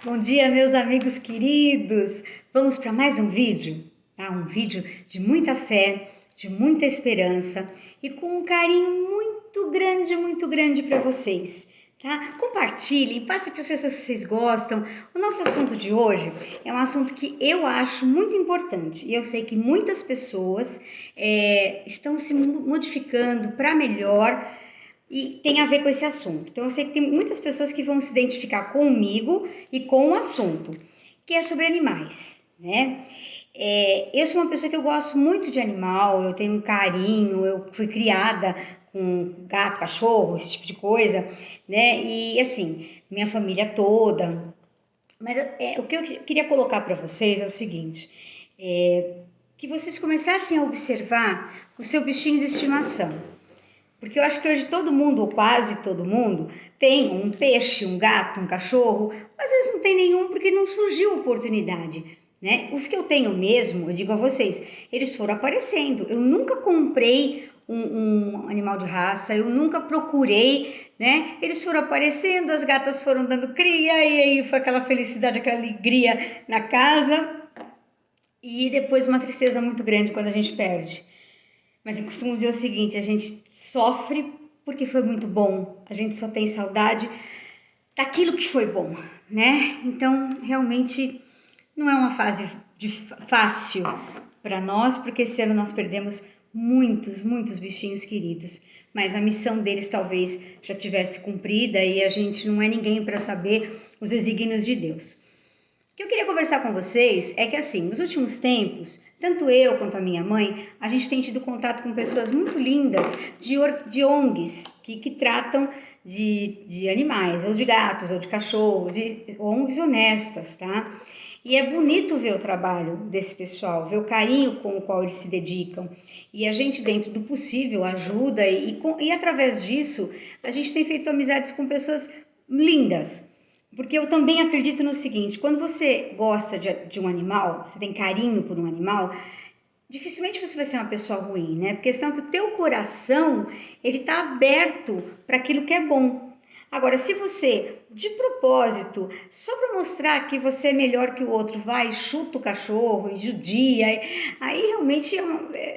Bom dia, meus amigos queridos! Vamos para mais um vídeo, tá? Um vídeo de muita fé, de muita esperança e com um carinho muito grande para vocês, tá? Compartilhem, passe para as pessoas que vocês gostam. O nosso assunto de hoje é um assunto que eu acho muito importante e eu sei que muitas pessoas estão se modificando para melhor e tem a ver com esse assunto. Então, eu sei que tem muitas pessoas que vão se identificar comigo e com o assunto, que é sobre animais, né? Eu sou uma pessoa que eu gosto muito de animal, eu tenho um carinho, eu fui criada com gato, cachorro, esse tipo de coisa, né? E assim, minha família toda. Mas o que eu queria colocar para vocês é o seguinte: que vocês começassem a observar o seu bichinho de estimação. Porque eu acho que hoje todo mundo, ou quase todo mundo, tem um peixe, um gato, um cachorro. Às vezes não tem nenhum porque não surgiu oportunidade, né? Os que eu tenho mesmo, eu digo a vocês, eles foram aparecendo. Eu nunca comprei um animal de raça, eu nunca procurei, né? Eles foram aparecendo, as gatas foram dando cria, e aí foi aquela felicidade, aquela alegria na casa. E depois uma tristeza muito grande quando a gente perde. Mas eu costumo dizer o seguinte: a gente sofre porque foi muito bom, a gente só tem saudade daquilo que foi bom, né? Então, realmente não é uma fase fácil para nós, porque esse ano nós perdemos muitos bichinhos queridos, mas a missão deles talvez já tivesse cumprida e a gente não é ninguém para saber os desígnios de Deus. O que eu queria conversar com vocês é que, assim, nos últimos tempos, tanto eu quanto a minha mãe, a gente tem tido contato com pessoas muito lindas de ONGs que tratam de animais, ou de gatos, ou de cachorros, e ONGs honestas, tá? E é bonito ver o trabalho desse pessoal, ver o carinho com o qual eles se dedicam. E a gente, dentro do possível, ajuda e através disso, a gente tem feito amizades com pessoas lindas. Porque eu também acredito no seguinte: quando você gosta de um animal, você tem carinho por um animal, dificilmente você vai ser uma pessoa ruim, né? Porque senão que o teu coração, ele tá aberto para aquilo que é bom. Agora, se você, de propósito, só para mostrar que você é melhor que o outro, vai, chuta o cachorro e judia, aí realmente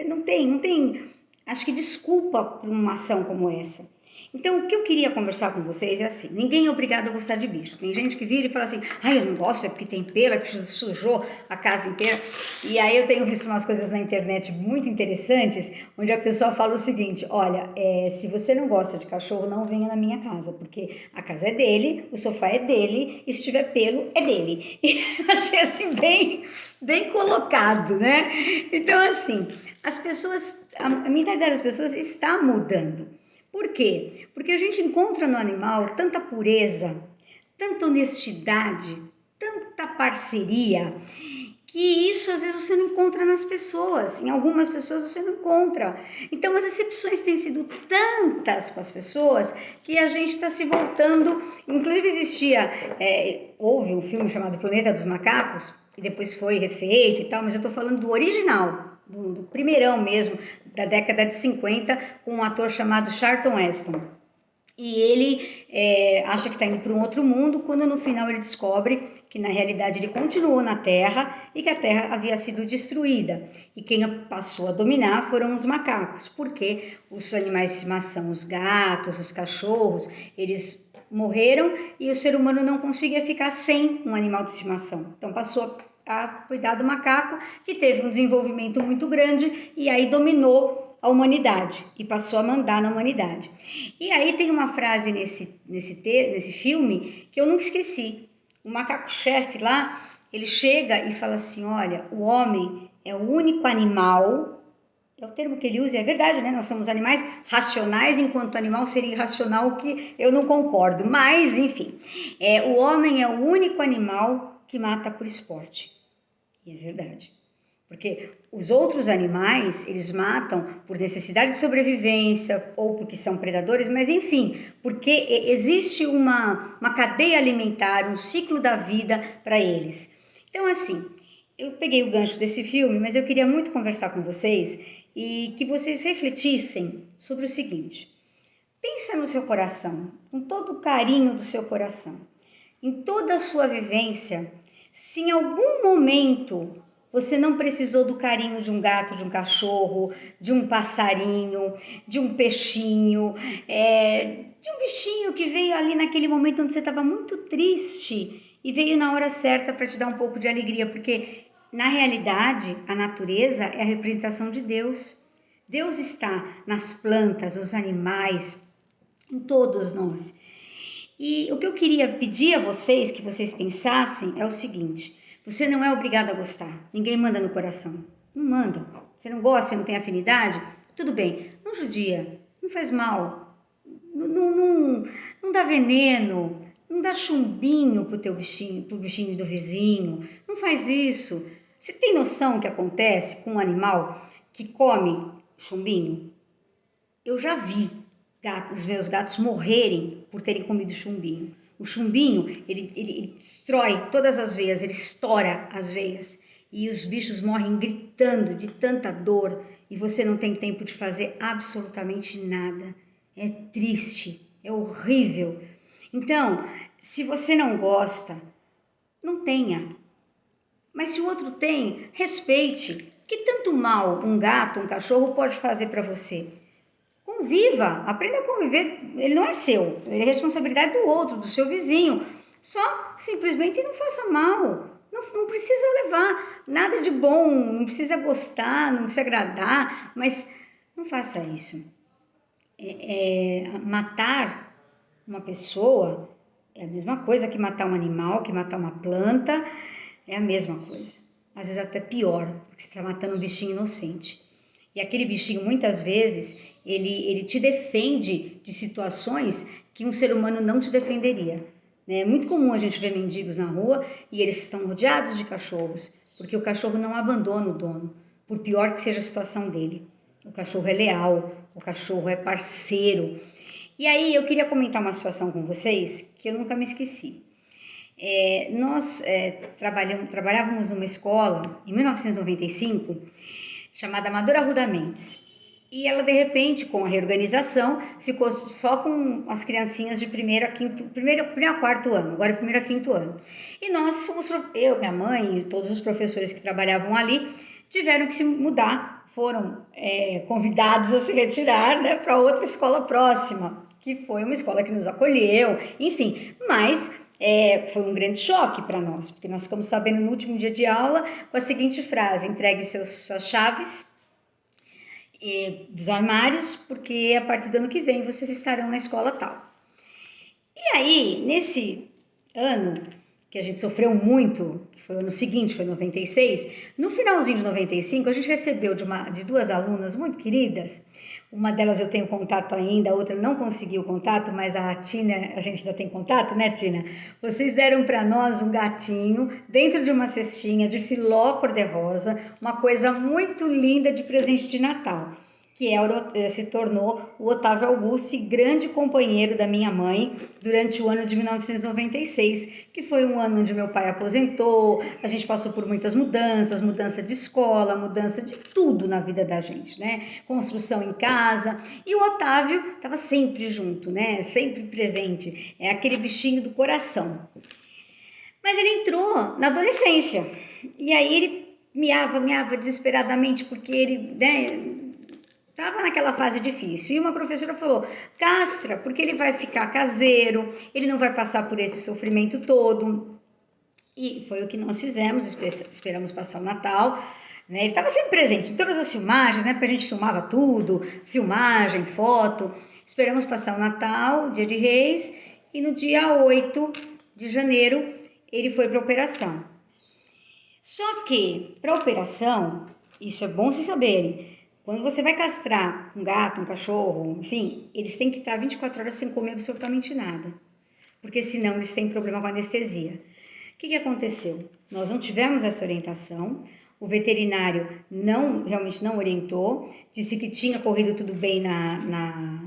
não tem, acho que desculpa por uma ação como essa. Então, o que eu queria conversar com vocês é assim: ninguém é obrigado a gostar de bicho. Tem gente que vira e fala assim: ai, eu não gosto, é porque tem pelo, é porque sujou a casa inteira. E aí eu tenho visto umas coisas na internet muito interessantes, onde a pessoa fala o seguinte: olha, se você não gosta de cachorro, não venha na minha casa, porque a casa é dele, o sofá é dele, e se tiver pelo, é dele. E eu achei assim bem colocado, né? Então, assim, as pessoas, a mentalidade das pessoas está mudando. Por quê? Porque a gente encontra no animal tanta pureza, tanta honestidade, tanta parceria, que isso às vezes você não encontra nas pessoas. Em algumas pessoas você não encontra. Então as decepções têm sido tantas com as pessoas que a gente está se voltando. Inclusive houve um filme chamado Planeta dos Macacos, e depois foi refeito e tal, mas eu estou falando do original, do primeirão mesmo, da década de 50, com um ator chamado Charlton Heston. E ele acha que está indo para um outro mundo, quando no final ele descobre que na realidade ele continuou na Terra e que a Terra havia sido destruída. E quem passou a dominar foram os macacos, porque os animais de estimação, os gatos, os cachorros, eles morreram e o ser humano não conseguia ficar sem um animal de estimação. Então passou a cuidar do macaco, que teve um desenvolvimento muito grande e aí dominou a humanidade e passou a mandar na humanidade. E aí tem uma frase nesse filme que eu nunca esqueci. O macaco-chefe lá, ele chega e fala assim: olha, o homem é o único animal, é o termo que ele usa, é verdade, né? Nós somos animais racionais, enquanto o animal seria irracional, o que eu não concordo. Mas, enfim, o homem é o único animal que mata por esporte. E é verdade. Porque os outros animais, eles matam por necessidade de sobrevivência ou porque são predadores, mas enfim, porque existe uma cadeia alimentar, um ciclo da vida para eles. Então, assim, eu peguei o gancho desse filme, mas eu queria muito conversar com vocês e que vocês refletissem sobre o seguinte: pensa no seu coração, com todo o carinho do seu coração. em toda a sua vivência, se em algum momento você não precisou do carinho de um gato, de um cachorro, de um passarinho, de um peixinho, de um bichinho que veio ali naquele momento onde você estava muito triste e veio na hora certa para te dar um pouco de alegria, porque na realidade a natureza é a representação de Deus. Deus está nas plantas, nos animais, em todos nós. E o que eu queria pedir a vocês, que vocês pensassem, é o seguinte: você não é obrigado a gostar, ninguém manda no coração, não manda. Você não gosta, você não tem afinidade, tudo bem, não judia, não faz mal, não dá veneno, não dá chumbinho pro teu bichinho, pro bichinho do vizinho, não faz isso. Você tem noção o que acontece com um animal que come chumbinho? Eu já vi os meus gatos morrerem por terem comido chumbinho. O chumbinho, ele destrói todas as veias, ele estoura as veias. E os bichos morrem gritando de tanta dor e você não tem tempo de fazer absolutamente nada. É triste, é horrível. Então, se você não gosta, não tenha. Mas se o outro tem, respeite. Que tanto mal um gato, um cachorro pode fazer para você? Conviva, aprenda a conviver. Ele não é seu, ele é responsabilidade do outro, do seu vizinho. Só simplesmente não faça mal. Não precisa levar nada de bom, não precisa gostar, não precisa agradar, mas não faça isso. Matar uma pessoa é a mesma coisa que matar um animal, que matar uma planta, é a mesma coisa. Às vezes até pior, porque você está matando um bichinho inocente. E aquele bichinho, muitas vezes, ele te defende de situações que um ser humano não te defenderia. É muito comum a gente ver mendigos na rua e eles estão rodeados de cachorros, porque o cachorro não abandona o dono, por pior que seja a situação dele. O cachorro é leal, o cachorro é parceiro. E aí eu queria comentar uma situação com vocês que eu nunca me esqueci. Nós trabalhávamos numa escola em 1995 chamada Amadora Arruda Mendes. E ela, de repente, com a reorganização, ficou só com as criancinhas de primeiro a quarto ano, agora é primeiro a quinto ano. E nós fomos, eu, minha mãe e todos os professores que trabalhavam ali, tiveram que se mudar, foram convidados a se retirar, né, para outra escola próxima, que foi uma escola que nos acolheu, enfim, mas foi um grande choque para nós, porque nós ficamos sabendo no último dia de aula com a seguinte frase: entregue suas chaves dos armários, porque a partir do ano que vem vocês estarão na escola tal. E aí, nesse ano que a gente sofreu muito, que foi o ano seguinte, foi 96, no finalzinho de 95, a gente recebeu de duas alunas muito queridas. Uma delas eu tenho contato ainda, a outra não conseguiu contato, mas a Tina, a gente ainda tem contato, né, Tina? Vocês deram para nós um gatinho dentro de uma cestinha de filó cor-de-rosa, uma coisa muito linda de presente de Natal, que se tornou o Otávio Augusto, grande companheiro da minha mãe durante o ano de 1996, que foi um ano onde meu pai aposentou, a gente passou por muitas mudanças, mudança de escola, mudança de tudo na vida da gente, né? Construção em casa, e o Otávio estava sempre junto, né? Sempre presente, é aquele bichinho do coração. Mas ele entrou na adolescência, e aí ele miava desesperadamente, porque ele, né, estava naquela fase difícil. E uma professora falou: castra, porque ele vai ficar caseiro, ele não vai passar por esse sofrimento todo. E foi o que nós fizemos, esperamos passar o Natal. Né? Ele estava sempre presente em todas as filmagens, né? Porque a gente filmava tudo, filmagem, foto. Esperamos passar o Natal, dia de Reis, e no dia 8 de janeiro ele foi para a operação. Só que, para a operação, isso é bom vocês saberem, quando você vai castrar um gato, um cachorro, enfim, eles têm que estar 24 horas sem comer absolutamente nada, porque senão eles têm problema com anestesia. O que aconteceu? Nós não tivemos essa orientação, o veterinário realmente não orientou, disse que tinha corrido tudo bem na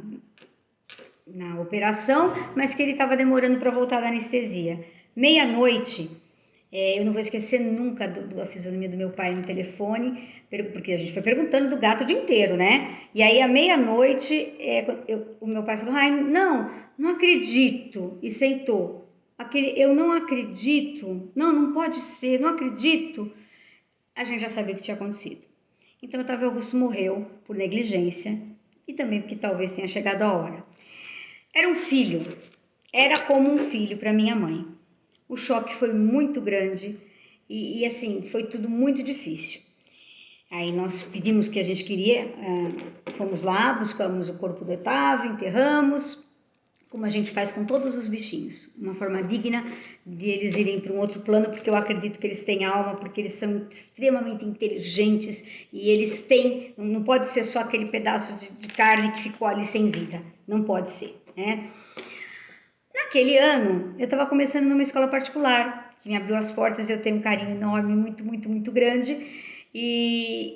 operação, mas que ele estava demorando para voltar da anestesia. Meia-noite, eu não vou esquecer nunca da fisionomia do meu pai no telefone, porque a gente foi perguntando do gato o dia inteiro, né? E aí, à meia-noite, o meu pai falou: ai, não acredito, e sentou. aquele eu não acredito, não pode ser, não acredito, a gente já sabia o que tinha acontecido. Então, Otávio Augusto morreu por negligência e também porque talvez tenha chegado a hora. Era um filho, era como um filho para minha mãe. O choque foi muito grande e assim, foi tudo muito difícil. Aí nós pedimos o que a gente queria, fomos lá, buscamos o corpo do Otávio, enterramos, como a gente faz com todos os bichinhos, uma forma digna de eles irem para um outro plano, porque eu acredito que eles têm alma, porque eles são extremamente inteligentes e eles têm, não pode ser só aquele pedaço de carne que ficou ali sem vida, não pode ser, né? Naquele ano, eu estava começando numa escola particular, que me abriu as portas, eu tenho um carinho enorme, muito, muito, muito grande,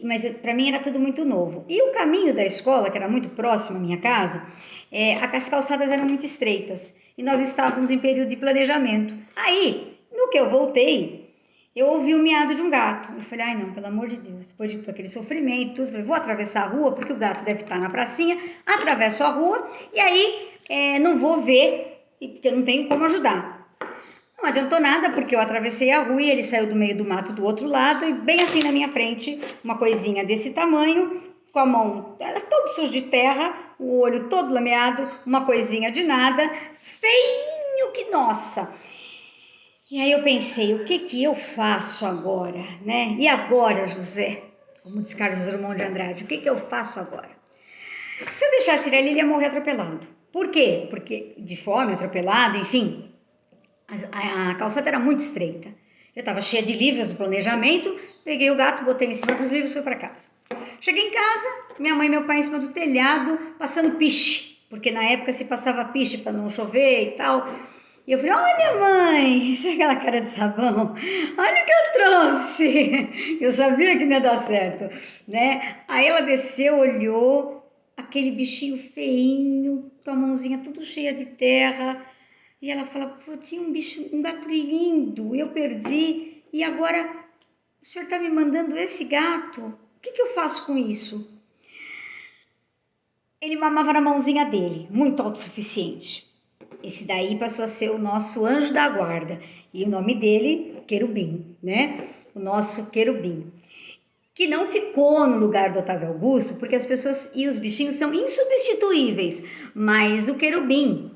mas para mim era tudo muito novo. E o caminho da escola, que era muito próximo à minha casa, as calçadas eram muito estreitas e nós estávamos em período de planejamento. Aí, no que eu voltei, eu ouvi o miado de um gato. Eu falei, ai não, pelo amor de Deus, depois de todo aquele sofrimento, tudo, eu falei, vou atravessar a rua, porque o gato deve estar na pracinha, atravesso a rua e aí não vou ver, porque eu não tenho como ajudar. Não adiantou nada, porque eu atravessei a rua e ele saiu do meio do mato do outro lado e bem assim na minha frente, uma coisinha desse tamanho, com a mão todo sujo de terra, o olho todo lameado, uma coisinha de nada, feinho que nossa. E aí eu pensei, o que eu faço agora, né? E agora, José? Como diz Carlos Drummond de Andrade, o que eu faço agora? Se eu deixasse ele ia morrer atropelado. Por quê? Porque de fome, atropelado, enfim, a calçada era muito estreita. Eu estava cheia de livros do planejamento, peguei o gato, botei em cima dos livros e fui para casa. Cheguei em casa, minha mãe e meu pai em cima do telhado, passando piche, porque na época se passava piche para não chover e tal. E eu falei, olha mãe, isso é aquela cara de sabão, olha o que eu trouxe. Eu sabia que não ia dar certo, né? Aí ela desceu, olhou, aquele bichinho feinho, com a mãozinha tudo cheia de terra. E ela fala, pô, tinha um gato lindo, eu perdi, e agora o senhor está me mandando esse gato? O que eu faço com isso? Ele mamava na mãozinha dele, muito autossuficiente. Esse daí passou a ser o nosso anjo da guarda, e o nome dele, Querubim, né? O nosso Querubim. Que não ficou no lugar do Otávio Augusto, porque as pessoas e os bichinhos são insubstituíveis, mas o Querubim,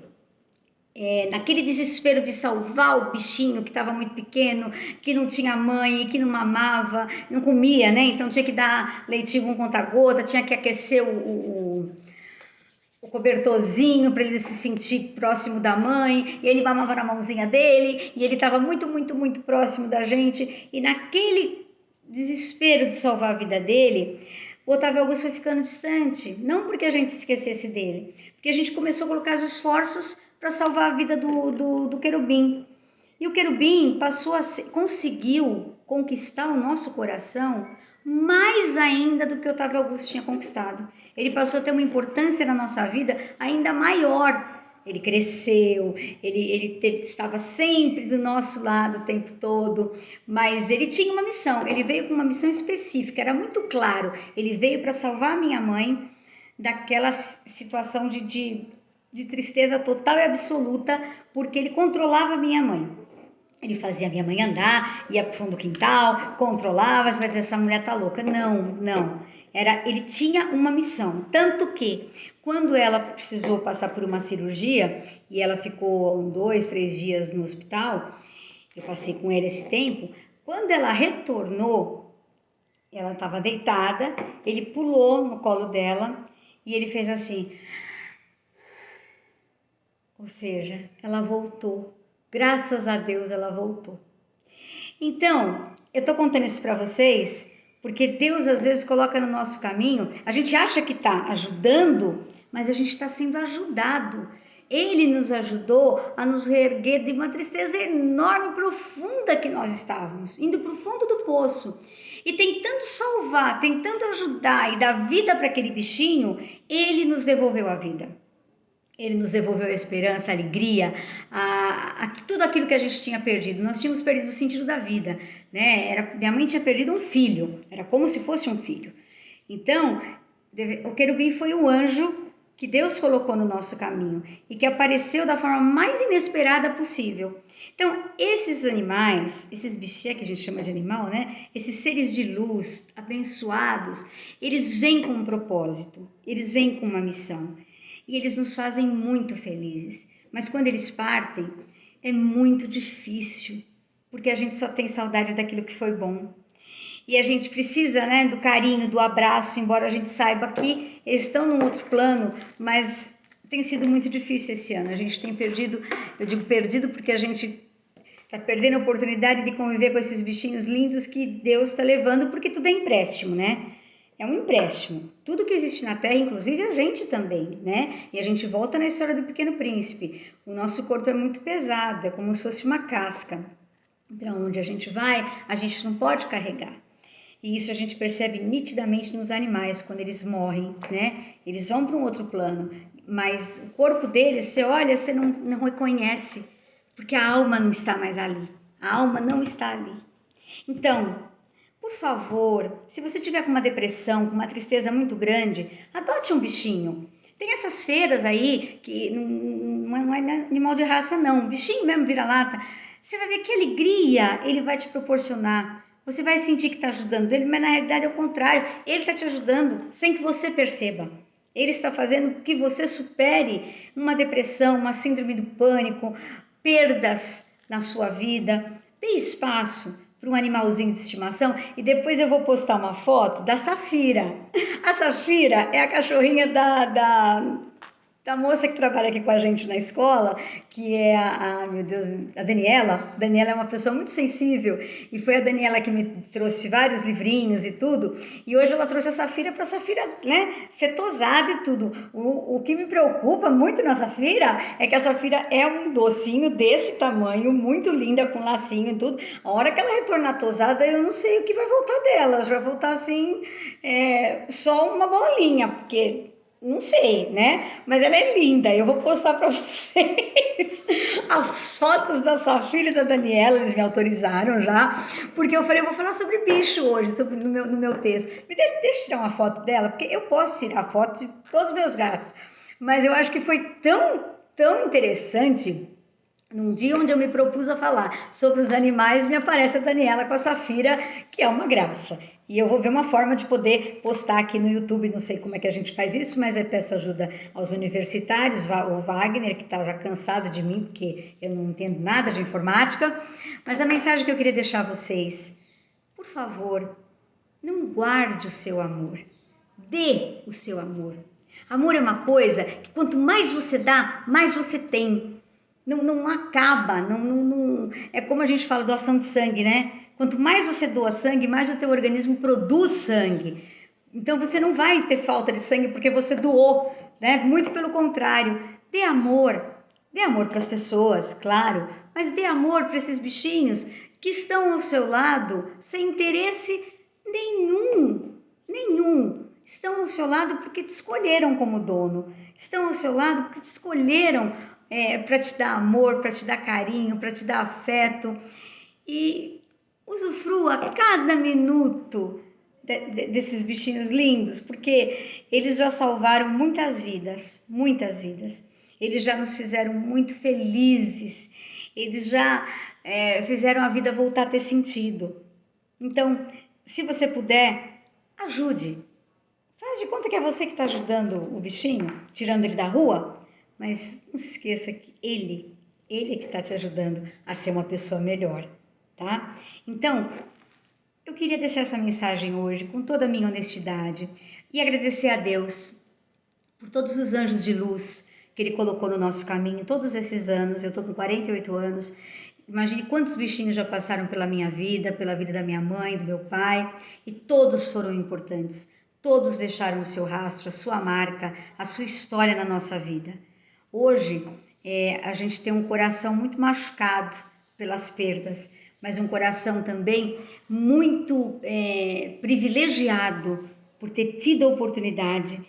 naquele desespero de salvar o bichinho que estava muito pequeno, que não tinha mãe, que não mamava, não comia, né? Então tinha que dar leitinho com conta-gota, tinha que aquecer o cobertorzinho para ele se sentir próximo da mãe, e ele mamava na mãozinha dele, e ele estava muito, muito, muito próximo da gente, e naquele desespero de salvar a vida dele, o Otávio Augusto foi ficando distante, não porque a gente esquecesse dele, porque a gente começou a colocar os esforços para salvar a vida do Querubim. E o Querubim conseguiu conquistar o nosso coração mais ainda do que o Otávio Augusto tinha conquistado. Ele passou a ter uma importância na nossa vida ainda maior. Ele cresceu, estava sempre do nosso lado o tempo todo, mas ele tinha uma missão, ele veio com uma missão específica, era muito claro. Ele veio para salvar a minha mãe daquela situação de tristeza total e absoluta, porque ele controlava a minha mãe. Ele fazia a minha mãe andar, ia pro fundo do quintal, controlava, você vai dizer, essa mulher tá louca. Não. Ele tinha uma missão. Tanto que, quando ela precisou passar por uma cirurgia, e ela ficou 2, 3 dias no hospital, eu passei com ele esse tempo, quando ela retornou, ela estava deitada, ele pulou no colo dela, e ele fez assim. Ou seja, ela voltou. Graças a Deus ela voltou. Então, eu tô contando isso para vocês porque Deus às vezes coloca no nosso caminho, a gente acha que tá ajudando, mas a gente está sendo ajudado. Ele nos ajudou a nos reerguer de uma tristeza enorme, profunda que nós estávamos, indo para o fundo do poço. E tentando salvar, tentando ajudar e dar vida para aquele bichinho, ele nos devolveu a vida. Ele nos devolveu a esperança, a alegria, tudo aquilo que a gente tinha perdido. Nós tínhamos perdido o sentido da vida, né? Minha mãe tinha perdido um filho, era como se fosse um filho. Então, o Querubim foi o anjo que Deus colocou no nosso caminho e que apareceu da forma mais inesperada possível. Então, esses animais, esses bichinhos que a gente chama de animal, né? Esses seres de luz, abençoados, eles vêm com um propósito, eles vêm com uma missão e eles nos fazem muito felizes. Mas quando eles partem, é muito difícil, porque a gente só tem saudade daquilo que foi bom. E a gente precisa, né, do carinho, do abraço, embora a gente saiba que eles estão num outro plano, mas tem sido muito difícil esse ano. A gente tem perdido, eu digo perdido porque a gente está perdendo a oportunidade de conviver com esses bichinhos lindos que Deus está levando, porque tudo é empréstimo, né? É um empréstimo. Tudo que existe na Terra, inclusive a gente também, né? E a gente volta na história do Pequeno Príncipe. O nosso corpo é muito pesado, é como se fosse uma casca. Para onde a gente vai, a gente não pode carregar. E isso a gente percebe nitidamente nos animais, quando eles morrem, né? Eles vão para um outro plano, mas o corpo deles, você olha, você não reconhece, porque a alma não está mais ali. A alma não está ali. Então, por favor, se você tiver com uma depressão, com uma tristeza muito grande, adote um bichinho. Tem essas feiras aí, que não é animal de raça não, um bichinho mesmo vira-lata. Você vai ver que alegria ele vai te proporcionar. Você vai sentir que está ajudando ele, mas na realidade é o contrário. Ele está te ajudando sem que você perceba. Ele está fazendo que você supere uma depressão, uma síndrome do pânico, perdas na sua vida. Dê espaço para um animalzinho de estimação e depois eu vou postar uma foto da Safira. A Safira é a cachorrinha da moça que trabalha aqui com a gente na escola, que é meu Deus, a Daniela. A Daniela é uma pessoa muito sensível e foi a Daniela que me trouxe vários livrinhos e tudo. E hoje ela trouxe a Safira para a Safira, né, ser tosada e tudo. O que me preocupa muito na Safira é que a Safira é um docinho desse tamanho, muito linda, com lacinho e tudo. A hora que ela retornar tosada, eu não sei o que vai voltar dela. Ela vai voltar assim, só uma bolinha, porque não sei, né? Mas ela é linda. Eu vou postar para vocês as fotos da Safira e da Daniela. Eles me autorizaram já, porque eu falei, eu vou falar sobre bicho hoje, no meu texto. Deixa eu tirar uma foto dela, porque eu posso tirar foto de todos os meus gatos. Mas eu acho que foi tão interessante. Num dia onde eu me propus a falar sobre os animais, me aparece a Daniela com a Safira, que é uma graça. E eu vou ver uma forma de poder postar aqui no YouTube, não sei como é que a gente faz isso, mas eu peço ajuda aos universitários, o Wagner, que está já cansado de mim, porque eu não entendo nada de informática. Mas a mensagem que eu queria deixar a vocês, por favor, não guarde o seu amor, dê o seu amor. Amor é uma coisa que quanto mais você dá, mais você tem. Não acaba, é como a gente fala, doação de sangue, né? Quanto mais você doa sangue, mais o teu organismo produz sangue. Então você não vai ter falta de sangue porque você doou, né? Muito pelo contrário. Dê amor para as pessoas, claro, mas dê amor para esses bichinhos que estão ao seu lado sem interesse nenhum. Estão ao seu lado porque te escolheram como dono. Estão ao seu lado porque te escolheram para te dar amor, para te dar carinho, para te dar afeto. E usufrua cada minuto desses bichinhos lindos, porque eles já salvaram muitas vidas, muitas vidas. Eles já nos fizeram muito felizes. Eles já fizeram a vida voltar a ter sentido. Então, se você puder, ajude. Faz de conta que é você que está ajudando o bichinho, tirando ele da rua. Mas não se esqueça que ele é que está te ajudando a ser uma pessoa melhor, tá? Então, eu queria deixar essa mensagem hoje com toda a minha honestidade e agradecer a Deus por todos os anjos de luz que Ele colocou no nosso caminho todos esses anos. Eu estou com 48 anos. Imagine quantos bichinhos já passaram pela minha vida, pela vida da minha mãe, do meu pai, e todos foram importantes. Todos deixaram o seu rastro, a sua marca, a sua história na nossa vida. Hoje, a gente tem um coração muito machucado pelas perdas, mas um coração também muito privilegiado por ter tido a oportunidade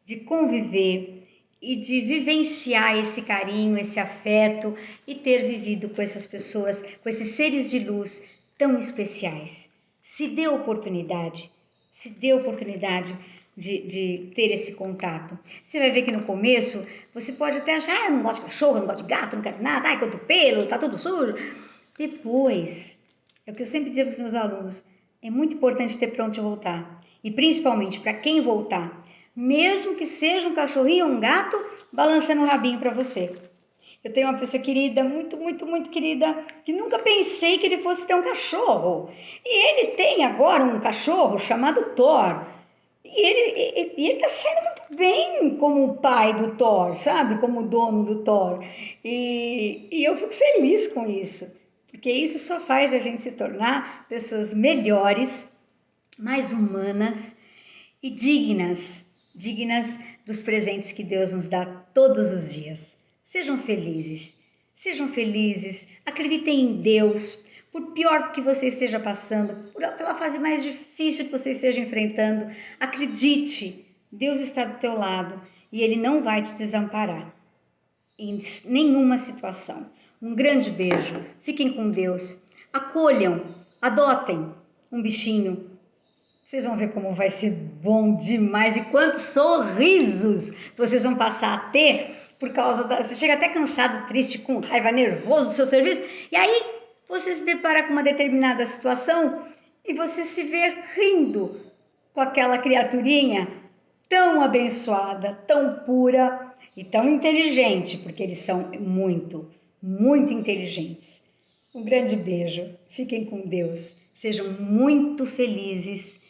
de conviver e de vivenciar esse carinho, esse afeto e ter vivido com essas pessoas, com esses seres de luz tão especiais. Se dê oportunidade, de ter esse contato. Você vai ver que no começo você pode até achar, eu não gosto de cachorro, eu não gosto de gato, não quero nada, ai, quanto pelo, tá tudo sujo. Depois, é o que eu sempre dizia para os meus alunos, é muito importante ter para onde voltar. E principalmente para quem voltar, mesmo que seja um cachorrinho ou um gato, balançando o rabinho para você. Eu tenho uma pessoa querida, muito, muito, muito querida, que nunca pensei que ele fosse ter um cachorro. E ele tem agora um cachorro chamado Thor. E ele tá saindo muito bem como o pai do Thor, sabe? Como o dono do Thor. E eu fico feliz com isso, porque isso só faz a gente se tornar pessoas melhores, mais humanas e dignas dos presentes que Deus nos dá todos os dias. Sejam felizes, acreditem em Deus, por pior que você esteja passando, pela fase mais difícil que você esteja enfrentando, acredite, Deus está do teu lado e Ele não vai te desamparar em nenhuma situação. Um grande beijo, fiquem com Deus, acolham, adotem um bichinho. Vocês vão ver como vai ser bom demais e quantos sorrisos vocês vão passar a ter por causa da... Você chega até cansado, triste, com raiva, nervoso do seu serviço e aí você se depara com uma determinada situação e você se vê rindo com aquela criaturinha tão abençoada, tão pura e tão inteligente, porque eles são muito, muito inteligentes. Um grande beijo, fiquem com Deus, sejam muito felizes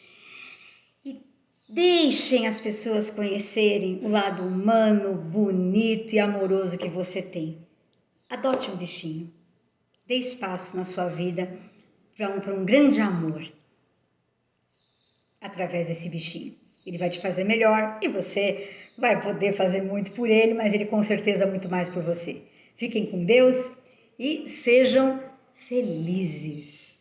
e deixem as pessoas conhecerem o lado humano, bonito e amoroso que você tem. Adote um bichinho, dê espaço na sua vida para um grande amor através desse bichinho. Ele vai te fazer melhor e você vai poder fazer muito por ele, mas ele com certeza muito mais por você. Fiquem com Deus e sejam felizes.